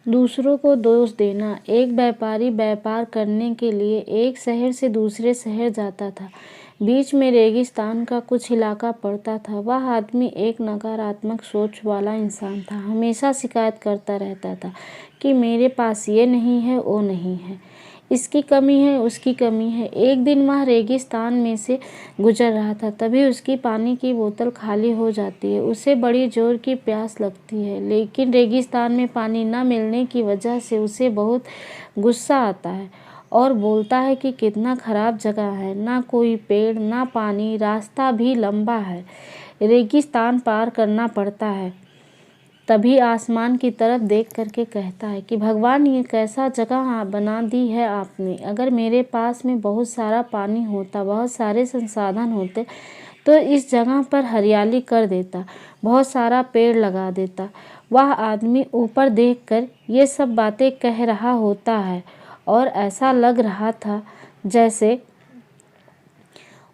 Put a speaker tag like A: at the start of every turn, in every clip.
A: दूसरों को दोष देना। एक व्यापारी व्यापार करने के लिए एक शहर से दूसरे शहर जाता था। बीच में रेगिस्तान का कुछ इलाका पड़ता था। वह आदमी एक नकारात्मक सोच वाला इंसान था। हमेशा शिकायत करता रहता था कि मेरे पास ये नहीं है, वो नहीं है, इसकी कमी है, उसकी कमी है। एक दिन वह रेगिस्तान में से गुजर रहा था, तभी उसकी पानी की बोतल खाली हो जाती है। उसे बड़ी जोर की प्यास लगती है, लेकिन रेगिस्तान में पानी न मिलने की वजह से उसे बहुत गुस्सा आता है और बोलता है कि कितना खराब जगह है, ना कोई पेड़, ना पानी, रास्ता भी लंबा है, रेगिस्तान पार करना पड़ता है। तभी आसमान की तरफ देख करके कहता है कि भगवान, ये कैसा जगह बना दी है आपने। अगर मेरे पास में बहुत सारा पानी होता, बहुत सारे संसाधन होते, तो इस जगह पर हरियाली कर देता, बहुत सारा पेड़ लगा देता। वह आदमी ऊपर देखकर ये सब बातें कह रहा होता है और ऐसा लग रहा था जैसे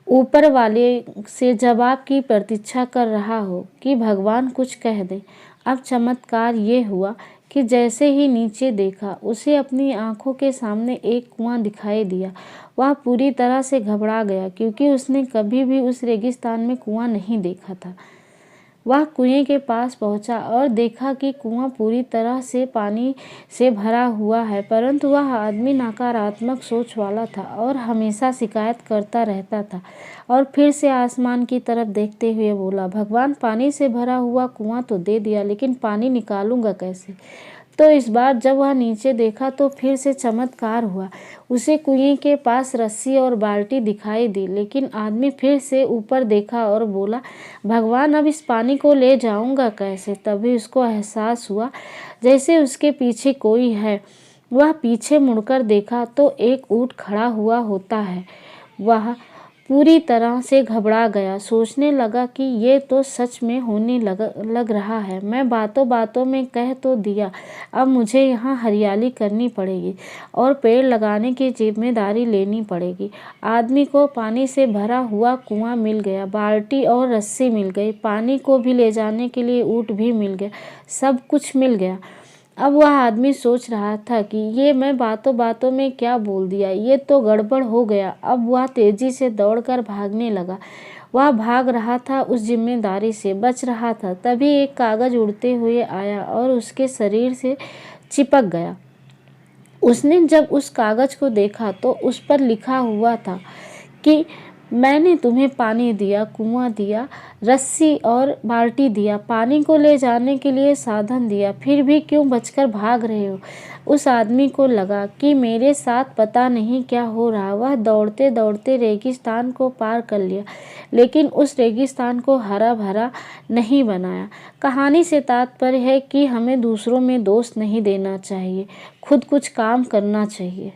A: ऊपर वाले से जवाब की प्रतीक्षा कर रहा हो कि भगवान कुछ कह दे। अब चमत्कार ये हुआ कि जैसे ही नीचे देखा, उसे अपनी आंखों के सामने एक कुआं दिखाई दिया। वह पूरी तरह से घबरा गया, क्योंकि उसने कभी भी उस रेगिस्तान में कुआं नहीं देखा था। वह कुएं के पास पहुंचा और देखा कि कुआं पूरी तरह से पानी से भरा हुआ है, परंतु वह आदमी नकारात्मक सोच वाला था और हमेशा शिकायत करता रहता था। और फिर से आसमान की तरफ देखते हुए बोला, भगवान, पानी से भरा हुआ कुआं तो दे दिया, लेकिन पानी निकालूंगा कैसे? तो इस बार जब वह नीचे देखा तो फिर से चमत्कार हुआ। उसे कुएं के पास रस्सी और बाल्टी दिखाई दी, लेकिन आदमी फिर से ऊपर देखा और बोला, भगवान, अब इस पानी को ले जाऊंगा कैसे? तभी उसको एहसास हुआ जैसे उसके पीछे कोई है। वह पीछे मुड़कर देखा तो एक ऊंट खड़ा हुआ होता है। वह पूरी तरह से घबरा गया, सोचने लगा कि ये तो सच में होने लग रहा है। मैं बातों बातों में कह तो दिया, अब मुझे यहाँ हरियाली करनी पड़ेगी और पेड़ लगाने की जिम्मेदारी लेनी पड़ेगी। आदमी को पानी से भरा हुआ कुआं मिल गया, बाल्टी और रस्सी मिल गई, पानी को भी ले जाने के लिए ऊँट भी मिल गया, सब कुछ मिल गया। अब वह आदमी सोच रहा था कि ये मैं बातों बातों में क्या बोल दिया, ये तो गड़बड़ हो गया। अब वह तेजी से दौड़कर भागने लगा। वह भाग रहा था, उस जिम्मेदारी से बच रहा था। तभी एक कागज उड़ते हुए आया और उसके शरीर से चिपक गया। उसने जब उस कागज को देखा तो उस पर लिखा हुआ था कि मैंने तुम्हें पानी दिया, कुआं दिया, रस्सी और बाल्टी दिया, पानी को ले जाने के लिए साधन दिया, फिर भी क्यों बचकर भाग रहे हो? उस आदमी को लगा कि मेरे साथ पता नहीं क्या हो रहा। वह दौड़ते दौड़ते रेगिस्तान को पार कर लिया, लेकिन उस रेगिस्तान को हरा भरा नहीं बनाया। कहानी से तात्पर्य है कि हमें दूसरों में दोष नहीं देना चाहिए, खुद कुछ काम करना चाहिए।